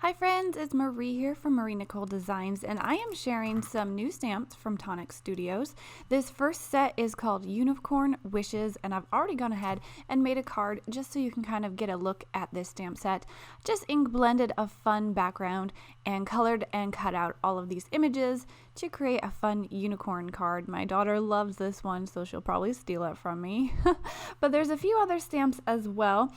Hi friends, it's Marie here from Nicole Designs, and I am sharing some new stamps from Tonic Studios. This first set is called Unicorn Wishes, and I've already gone ahead and made a card just so you can kind of get a look at this stamp set. Just ink blended a fun background and colored and cut out all of these images to create a fun unicorn card. My daughter loves this one, so she'll probably steal it from me. But there's a few other stamps as well.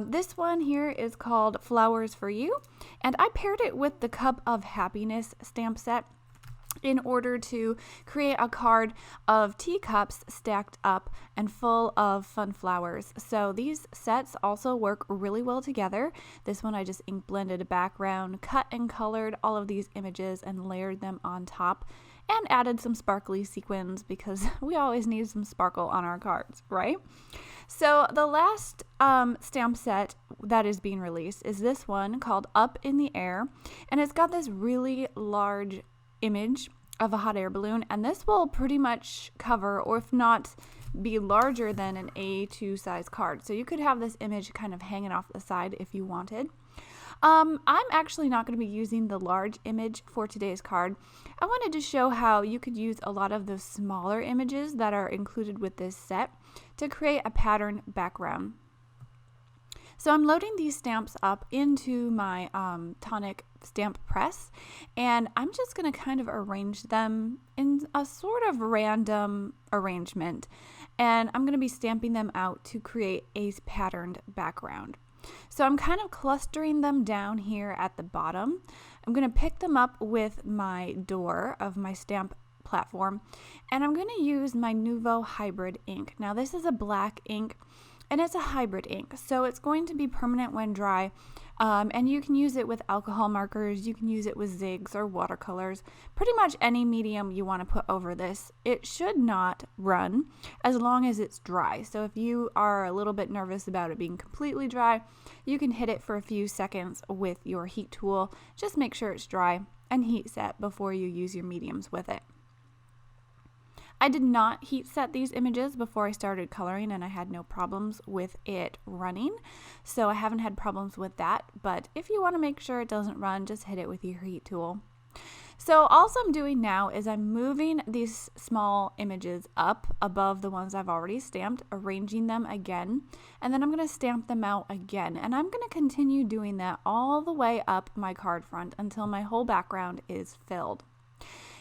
This one here is called Flowers for You, and I paired it with the Cup of Happiness stamp set in order to create a card of teacups stacked up and full of fun flowers. So these sets also work really well together. This one I just ink blended a background, cut and colored all of these images and layered them on top, and added some sparkly sequins because we always need some sparkle on our cards, right? So the last stamp set that is being released is this one called Up in the Air, and it's got this really large image of a hot air balloon, and this will pretty much cover, or if not be larger than, an A2 size card. So you could have this image kind of hanging off the side if you wanted. I'm actually not going to be using the large image for today's card. I wanted to show how you could use a lot of the smaller images that are included with this set to create a pattern background. So I'm loading these stamps up into my Tonic stamp press, and I'm just going to kind of arrange them in a sort of random arrangement, and I'm going to be stamping them out to create a patterned background. So I'm kind of clustering them down here at the bottom. I'm going to pick them up with my door of my stamp platform, and I'm going to use my Nuvo hybrid ink. Now this is a black ink, and it's a hybrid ink, so it's going to be permanent when dry, and you can use it with alcohol markers, you can use it with zigs or watercolors, pretty much any medium you want to put over this. It should not run as long as it's dry, so if you are a little bit nervous about it being completely dry, you can hit it for a few seconds with your heat tool. Just make sure it's dry and heat set before you use your mediums with it. I did not heat set these images before I started coloring, and I had no problems with it running, so I haven't had problems with that. But if you want to make sure it doesn't run, just hit it with your heat tool. So all I'm doing now is I'm moving these small images up above the ones I've already stamped, arranging them again, and then I'm going to stamp them out again, and I'm going to continue doing that all the way up my card front until my whole background is filled.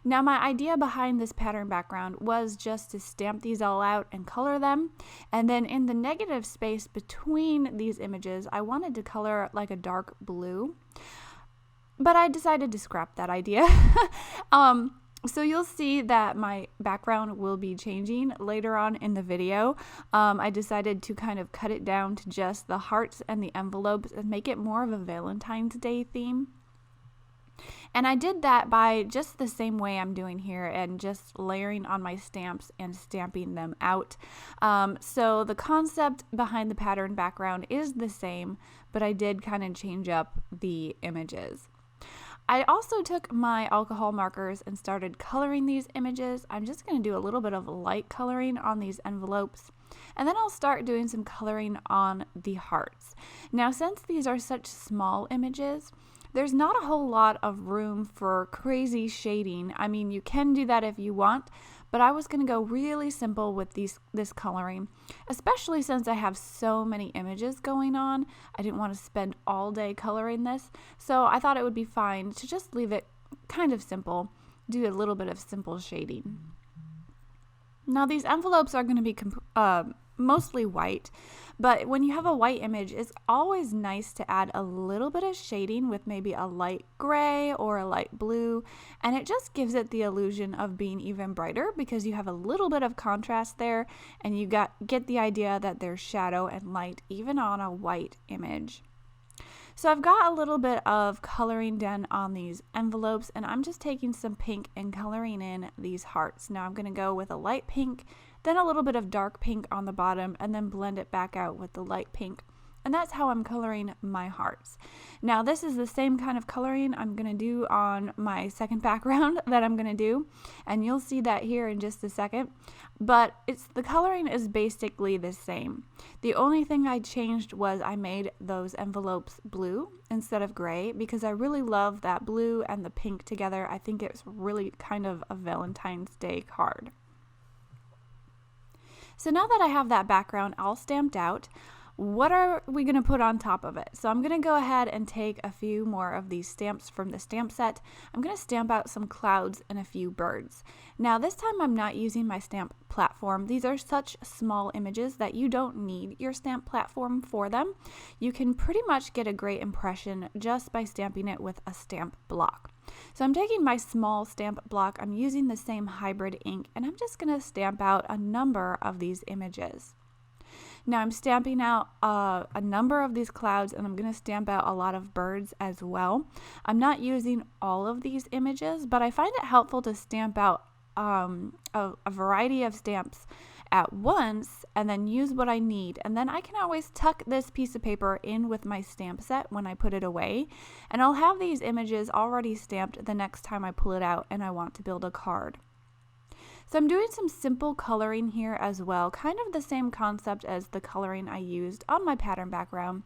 Now my idea behind this pattern background was just to stamp these all out and color them, and then in the negative space between these images I wanted to color like a dark blue, but I decided to scrap that idea. So you'll see that my background will be changing later on in the video. I decided to kind of cut it down to just the hearts and the envelopes and make it more of a Valentine's Day theme. And I did that by just the same way I'm doing here and just layering on my stamps and stamping them out. So the concept behind the pattern background is the same, but I did kind of change up the images. I also took my alcohol markers and started coloring these images. I'm just going to do a little bit of light coloring on these envelopes, and then I'll start doing some coloring on the hearts. Now, since these are such small images, there's not a whole lot of room for crazy shading. I mean, you can do that if you want, but I was going to go really simple with this coloring, especially since I have so many images going on. I didn't want to spend all day coloring this, so I thought it would be fine to just leave it kind of simple, do a little bit of simple shading. Now these envelopes are going to be mostly white, but when you have a white image, it's always nice to add a little bit of shading with maybe a light gray or a light blue, and it just gives it the illusion of being even brighter because you have a little bit of contrast there, and you get the idea that there's shadow and light even on a white image. So I've got a little bit of coloring done on these envelopes, and I'm just taking some pink and coloring in these hearts. Now I'm going to go with a light pink, then a little bit of dark pink on the bottom, and then blend it back out with the light pink and that's how I'm coloring my hearts. Now this is the same kind of coloring I'm going to do on my second background that I'm going to do, and you'll see that here in just a second, but the coloring is basically the same. The only thing I changed was I made those envelopes blue instead of gray because I really love that blue and the pink together. I think it's really kind of a Valentine's Day card. So now that I have that background all stamped out, what are we going to put on top of it? So I'm going to go ahead and take a few more of these stamps from the stamp set. I'm going to stamp out some clouds and a few birds. Now this time I'm not using my stamp platform. These are such small images that you don't need your stamp platform for them. You can pretty much get a great impression just by stamping it with a stamp block. So I'm taking my small stamp block, I'm using the same hybrid ink, and I'm just going to stamp out a number of these images. Now I'm stamping out a number of these clouds, and I'm going to stamp out a lot of birds as well. I'm not using all of these images, but I find it helpful to stamp out a variety of stamps at once and then use what I need, and then I can always tuck this piece of paper in with my stamp set when I put it away, and I'll have these images already stamped the next time I pull it out and I want to build a card. So I'm doing some simple coloring here as well, kind of the same concept as the coloring I used on my pattern background.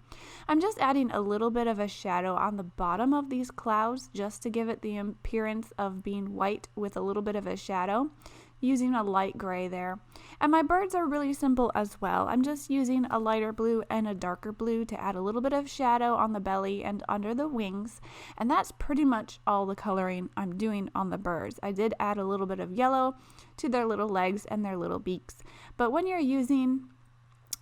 I'm just adding a little bit of a shadow on the bottom of these clouds just to give it the appearance of being white with a little bit of a shadow, using a light gray there. And my birds are really simple as well. I'm just using a lighter blue and a darker blue to add a little bit of shadow on the belly and under the wings, and that's pretty much all the coloring I'm doing on the birds. I did add a little bit of yellow to their little legs and their little beaks, but when you're using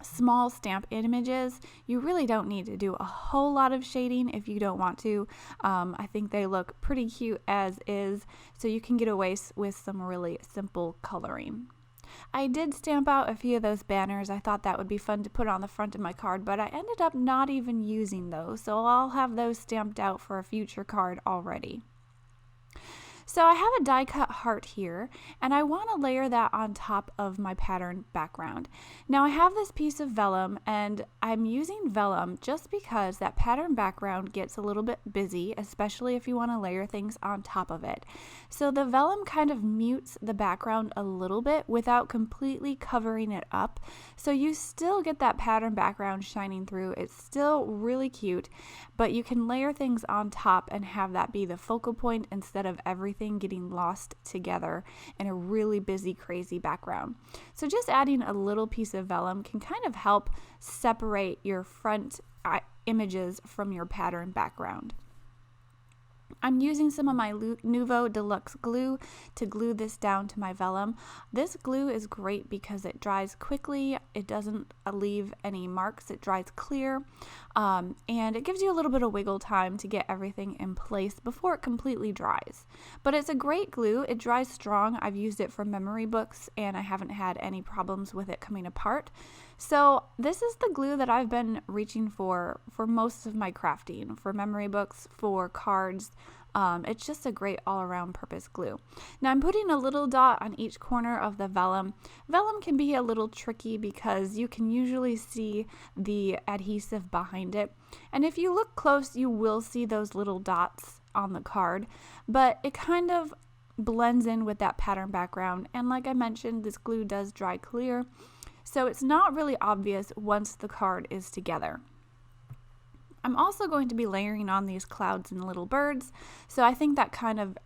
small stamp images, you really don't need to do a whole lot of shading if you don't want to. I think they look pretty cute as is, so you can get away with some really simple coloring. I did stamp out a few of those banners. I thought that would be fun to put on the front of my card, but I ended up not even using those, so I'll have those stamped out for a future card already. So I have a die cut heart here, and I want to layer that on top of my pattern background. Now I have this piece of vellum, and I'm using vellum just because that pattern background gets a little bit busy, especially if you want to layer things on top of it. So the vellum kind of mutes the background a little bit without completely covering it up. So you still get that pattern background shining through. It's still really cute, but you can layer things on top and have that be the focal point instead of everything getting lost together in a really busy, crazy background. So just adding a little piece of vellum can kind of help separate your front images from your pattern background. I'm using some of my Nuvo Deluxe glue to glue this down to my vellum. This glue is great because it dries quickly, it doesn't leave any marks, it dries clear, and it gives you a little bit of wiggle time to get everything in place before it completely dries. But it's a great glue, it dries strong. I've used it for memory books and I haven't had any problems with it coming apart. So this is the glue that I've been reaching for most of my crafting, for memory books, for cards. It's just a great all-around purpose glue. Now I'm putting a little dot on each corner of the vellum. Vellum can be a little tricky because you can usually see the adhesive behind it. And if you look close, you will see those little dots on the card, but it kind of blends in with that pattern background. And like I mentioned, this glue does dry clear, so it's not really obvious once the card is together. I'm also going to be layering on these clouds and little birds, so I think that kind of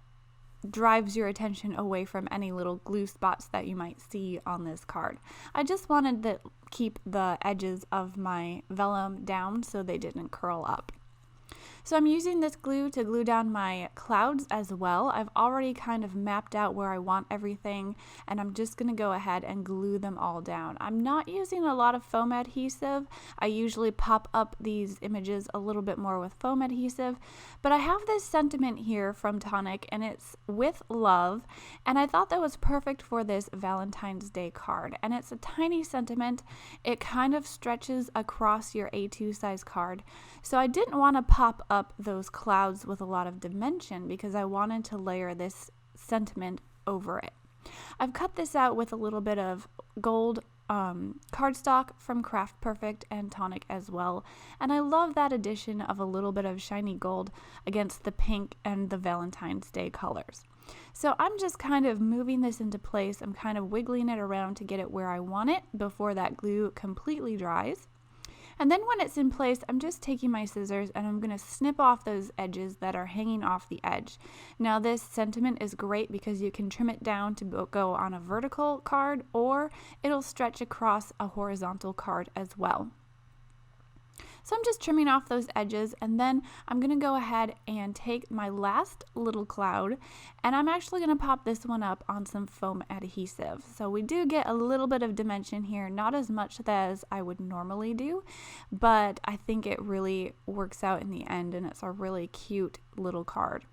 drives your attention away from any little glue spots that you might see on this card. I just wanted to keep the edges of my vellum down so they didn't curl up. So I'm using this glue to glue down my clouds as well. I've already kind of mapped out where I want everything, and I'm just going to go ahead and glue them all down. I'm not using a lot of foam adhesive. I usually pop up these images a little bit more with foam adhesive, but I have this sentiment here from Tonic, and it's with love, and I thought that was perfect for this Valentine's Day card. And it's a tiny sentiment. It kind of stretches across your A2 size card, so I didn't want to pop up those clouds with a lot of dimension because I wanted to layer this sentiment over it. I've cut this out with a little bit of gold cardstock from Craft Perfect and Tonic as well. And I love that addition of a little bit of shiny gold against the pink and the Valentine's Day colors. So I'm just kind of moving this into place. I'm kind of wiggling it around to get it where I want it before that glue completely dries. And then when it's in place, I'm just taking my scissors and I'm going to snip off those edges that are hanging off the edge. Now this sentiment is great because you can trim it down to go on a vertical card, or it'll stretch across a horizontal card as well. So I'm just trimming off those edges, and then I'm going to go ahead and take my last little cloud, and I'm actually going to pop this one up on some foam adhesive. So we do get a little bit of dimension here, not as much as I would normally do, but I think it really works out in the end, and it's a really cute little card.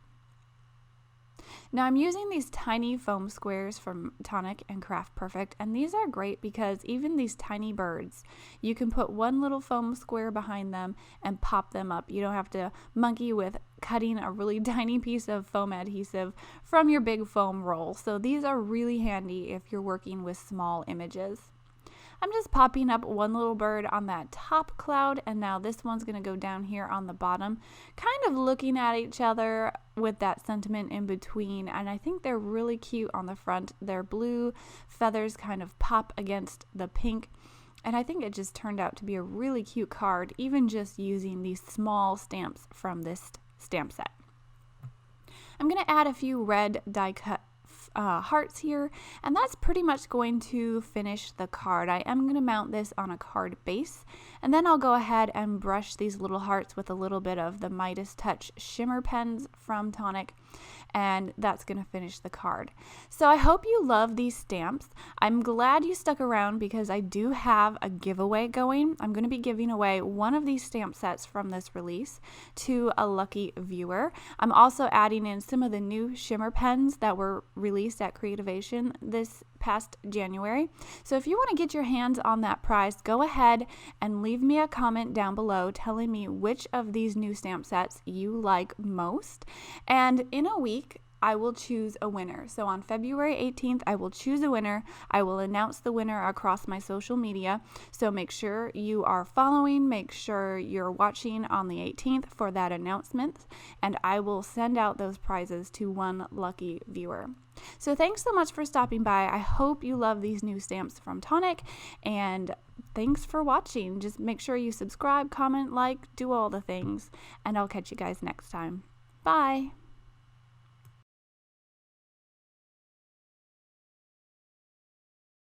Now I'm using these tiny foam squares from Tonic and Craft Perfect, and these are great because even these tiny birds, you can put one little foam square behind them and pop them up. You don't have to monkey with cutting a really tiny piece of foam adhesive from your big foam roll. So these are really handy if you're working with small images. I'm just popping up one little bird on that top cloud, and now this one's going to go down here on the bottom, kind of looking at each other with that sentiment in between, and I think they're really cute on the front. Their blue feathers kind of pop against the pink, and I think it just turned out to be a really cute card, even just using these small stamps from this stamp set. I'm going to add a few red die cut hearts here, and that's pretty much going to finish the card. I am going to mount this on a card base, and then I'll go ahead and brush these little hearts with a little bit of the Midas Touch Shimmer pens from Tonic, and that's going to finish the card. So I hope you love these stamps. I'm glad you stuck around because I do have a giveaway going. I'm going to be giving away one of these stamp sets from this release to a lucky viewer. I'm also adding in some of the new shimmer pens that were released at Creativation this past January. So if you want to get your hands on that prize, go ahead and leave me a comment down below telling me which of these new stamp sets you like most. And in a week, I will choose a winner. So on February 18th, I will choose a winner. I will announce the winner across my social media. So make sure you are following, make sure you're watching on the 18th for that announcement, and I will send out those prizes to one lucky viewer. So thanks so much for stopping by. I hope you love these new stamps from Tonic, and thanks for watching. Just make sure you subscribe, comment, like, do all the things, and I'll catch you guys next time. Bye!